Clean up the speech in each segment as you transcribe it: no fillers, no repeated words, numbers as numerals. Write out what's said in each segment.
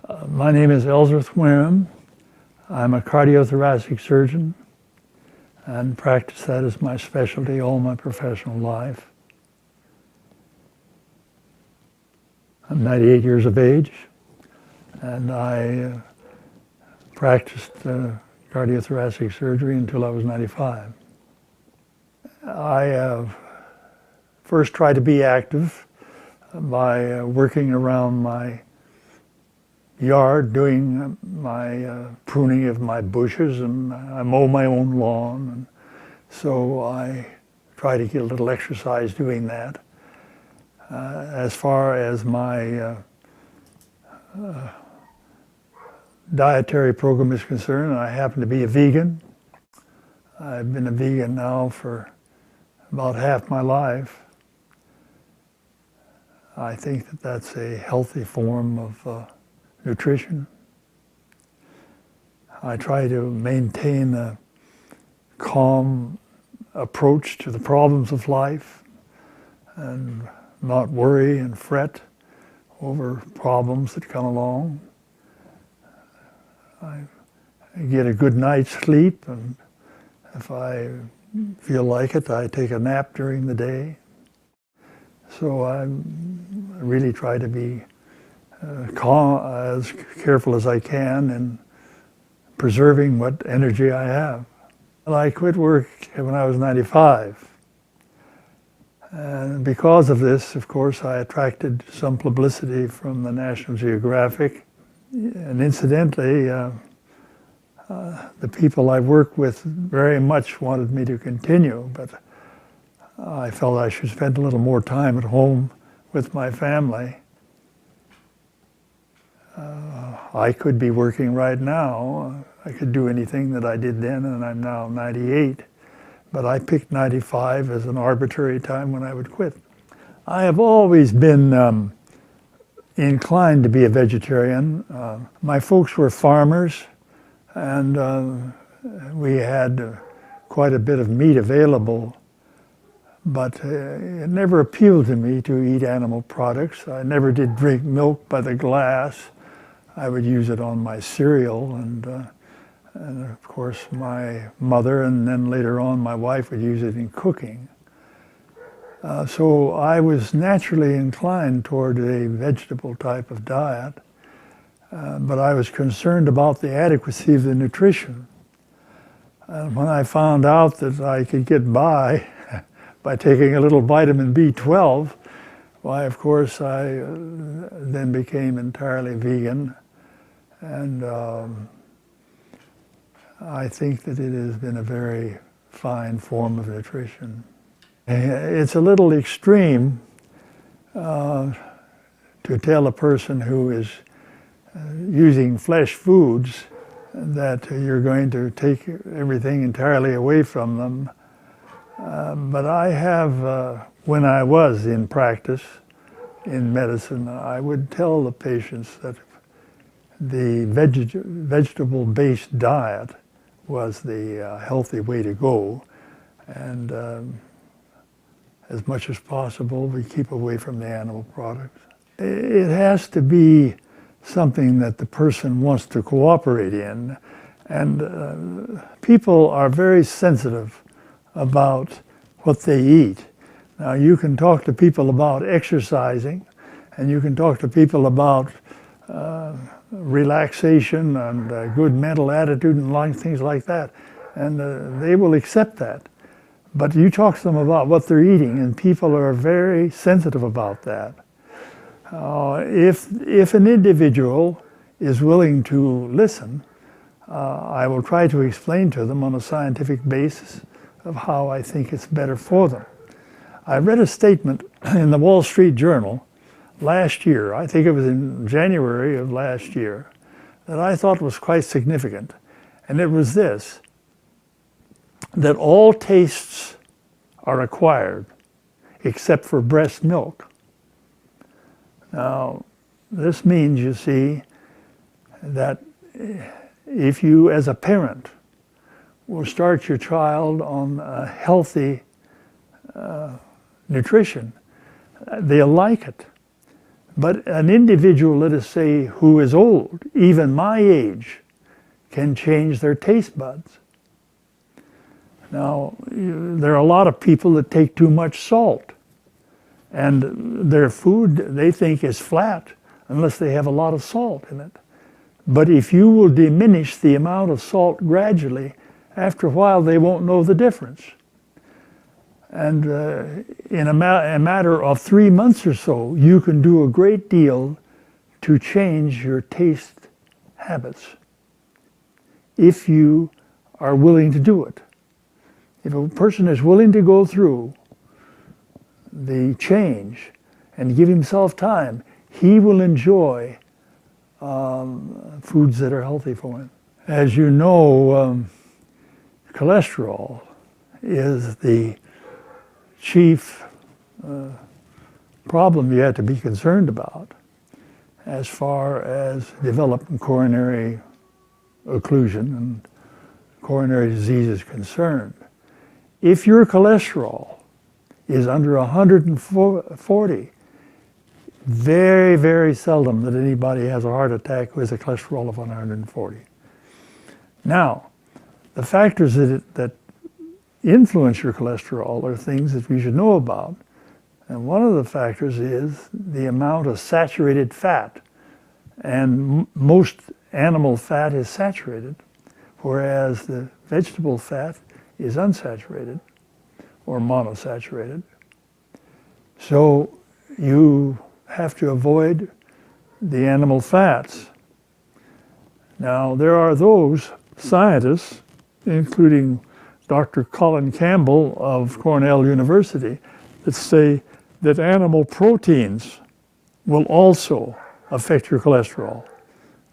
My name is Ellsworth Wareham. I'm a cardiothoracic surgeon and practice that as my specialty all my professional life. I'm 98 years of age, and I practiced cardiothoracic surgery until I was 95. I first tried to be active by working around my yard, doing my pruning of my bushes, and I mow my own lawn, and so I try to get a little exercise doing that. As far as my dietary program is concerned, I happen to be a vegan. I've been a vegan now for about half my life. I think that that's a healthy form of nutrition. I try to maintain a calm approach to the problems of life and not worry and fret over problems that come along. I get a good night's sleep, and if I feel like it, I take a nap during the day. So I really try to be calm, as careful as I can in preserving what energy I have. I quit work when I was 95. And because of this, of course, I attracted some publicity from the National Geographic. And incidentally, the people I work with very much wanted me to continue, but I felt I should spend a little more time at home with my family. I could be working right now. I could do anything that I did then, and I'm now 98. But I picked 95 as an arbitrary time when I would quit. I have always been inclined to be a vegetarian. My folks were farmers, and we had quite a bit of meat available, but it never appealed to me to eat animal products. I never did drink milk by the glass. I would use it on my cereal, and of course my mother, and then later on my wife, would use it in cooking. So I was naturally inclined toward a vegetable type of diet, but I was concerned about the adequacy of the nutrition. And when I found out that I could get by taking a little vitamin B12, why, of course, I then became entirely vegan. And I think that it has been a very fine form of nutrition. It's a little extreme to tell a person who is using flesh foods that you're going to take everything entirely away from them. But I have, when I was in practice in medicine, I would tell the patients that the vegetable-based diet was the healthy way to go, and as much as possible we keep away from the animal products. It has to be something that the person wants to cooperate in, and people are very sensitive about what they eat. Now, you can talk to people about exercising, and you can talk to people about relaxation and good mental attitude and things like that, and they will accept that. But you talk to them about what they're eating, and people are very sensitive about that. If an individual is willing to listen, I will try to explain to them on a scientific basis of how I think it's better for them. I read a statement in the Wall Street Journal last year, I think it was in January of last year, that I thought was quite significant. And it was this, that all tastes are acquired except for breast milk. Now, this means, you see, that if you as a parent will start your child on a healthy nutrition, they'll like it. But an individual, let us say, who is old, even my age, can change their taste buds. Now, there are a lot of people that take too much salt, and their food they think is flat unless they have a lot of salt in it. But if you will diminish the amount of salt gradually, after a while they won't know the difference. And in a matter of 3 months or so, you can do a great deal to change your taste habits if you are willing to do it. If a person is willing to go through the change and give himself time, he will enjoy foods that are healthy for him. As you know, cholesterol is the chief problem you have to be concerned about as far as developing coronary occlusion and coronary disease is concerned. If your cholesterol is under 140, very, very seldom that anybody has a heart attack who has a cholesterol of 140. Now, the factors that influence your cholesterol are things that we should know about. And one of the factors is the amount of saturated fat. And most animal fat is saturated, whereas the vegetable fat is unsaturated or monosaturated. So you have to avoid the animal fats. Now, there are those scientists, including Dr. Colin Campbell of Cornell University, that say that animal proteins will also affect your cholesterol,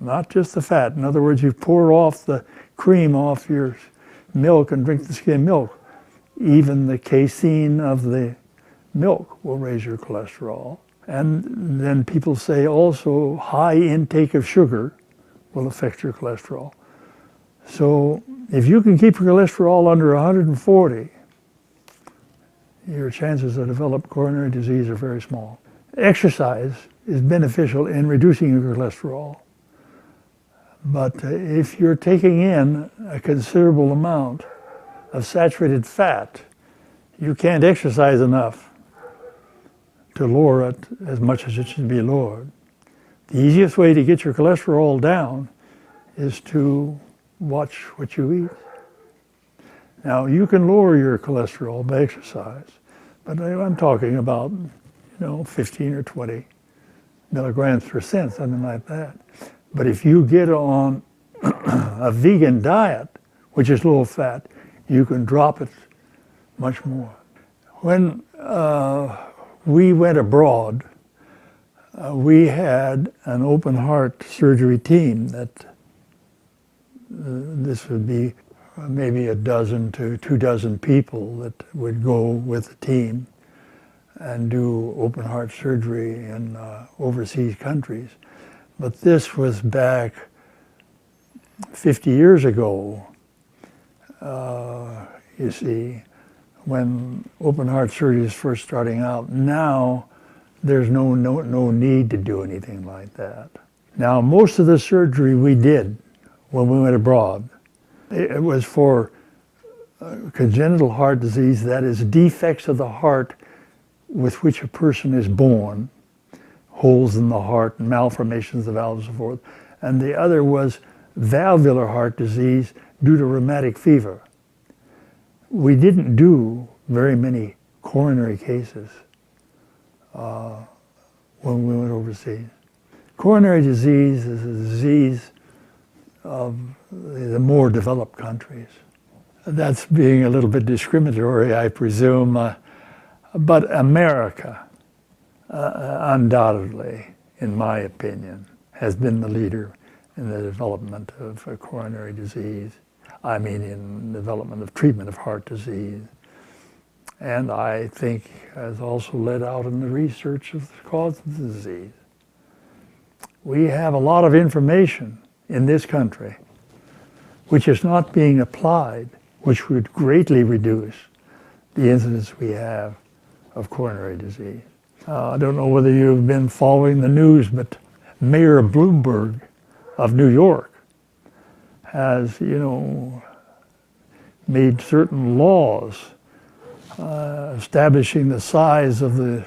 not just the fat. In other words, you pour off the cream off your milk and drink the skim milk. Even the casein of the milk will raise your cholesterol. And then people say also high intake of sugar will affect your cholesterol. So if you can keep your cholesterol under 140, your chances of developing coronary disease are very small. Exercise is beneficial in reducing your cholesterol. But if you're taking in a considerable amount of saturated fat, you can't exercise enough to lower it as much as it should be lowered. The easiest way to get your cholesterol down is to watch what you eat. Now, you can lower your cholesterol by exercise, but I'm talking about, 15 or 20 milligrams per cent, something like that. But if you get on a vegan diet, which is low fat, you can drop it much more. When we went abroad, we had an open heart surgery team that this would be maybe a dozen to 24 people that would go with the team and do open heart surgery in overseas countries. But this was back 50 years ago, you see, when open heart surgery is first starting out. Now, there's no need to do anything like that. Now, most of the surgery we did when we went abroad, it was for congenital heart disease, that is defects of the heart with which a person is born, holes in the heart, malformations of the valves and so forth. And the other was valvular heart disease due to rheumatic fever. We didn't do very many coronary cases when we went overseas. Coronary disease is a disease of the more developed countries. That's being a little bit discriminatory, I presume, but America, undoubtedly, in my opinion, has been the leader in the development of coronary disease. I mean, in the development of treatment of heart disease. And I think has also led out in the research of the cause of the disease. We have a lot of information in this country which is not being applied, which would greatly reduce the incidence we have of coronary disease. I don't know whether you've been following the news, but Mayor Bloomberg of New York has, made certain laws establishing the size of the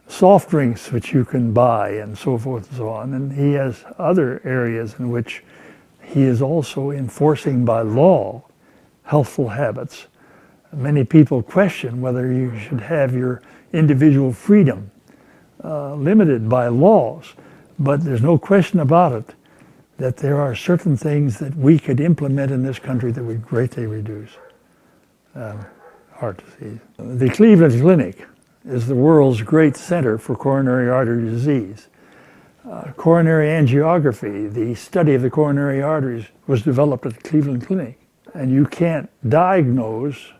soft drinks which you can buy and so forth and so on. And he has other areas in which he is also enforcing by law healthful habits. Many people question whether you should have your individual freedom limited by laws, but there's no question about it that there are certain things that we could implement in this country that would greatly reduce heart disease. The Cleveland Clinic is the world's great center for coronary artery disease. Coronary angiography, the study of the coronary arteries, was developed at the Cleveland Clinic. And you can't diagnose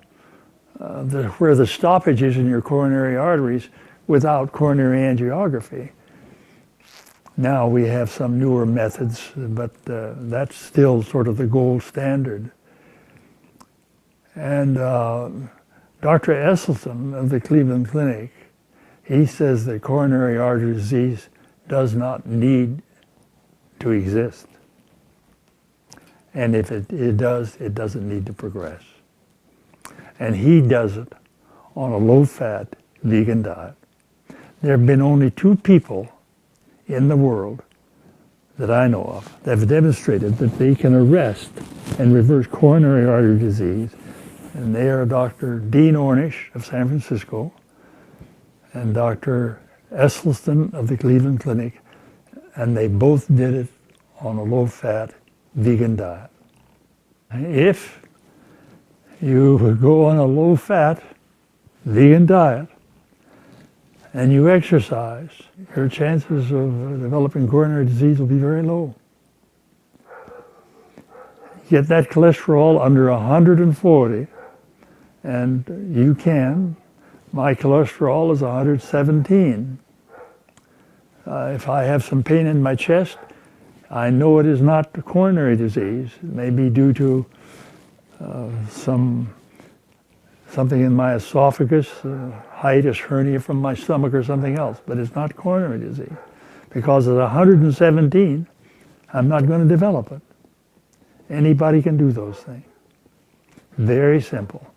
where the stoppage is in your coronary arteries without coronary angiography. Now we have some newer methods, but that's still sort of the gold standard. And Dr. Esselstyn of the Cleveland Clinic, he says that coronary artery disease does not need to exist. And if it does, it doesn't need to progress. And he does it on a low-fat vegan diet. There have been only 2 people in the world that I know of that have demonstrated that they can arrest and reverse coronary artery disease, and they are Dr. Dean Ornish of San Francisco and Dr. Esselstyn of the Cleveland Clinic, and they both did it on a low-fat vegan diet. If you go on a low-fat vegan diet and you exercise, your chances of developing coronary disease will be very low. Get that cholesterol under 140, and you can. My cholesterol is 117. If I have some pain in my chest, I know it is not coronary disease. It may be due to something in my esophagus, hiatus hernia from my stomach or something else, but it's not coronary disease. Because at 117, I'm not going to develop it. Anybody can do those things. Very simple.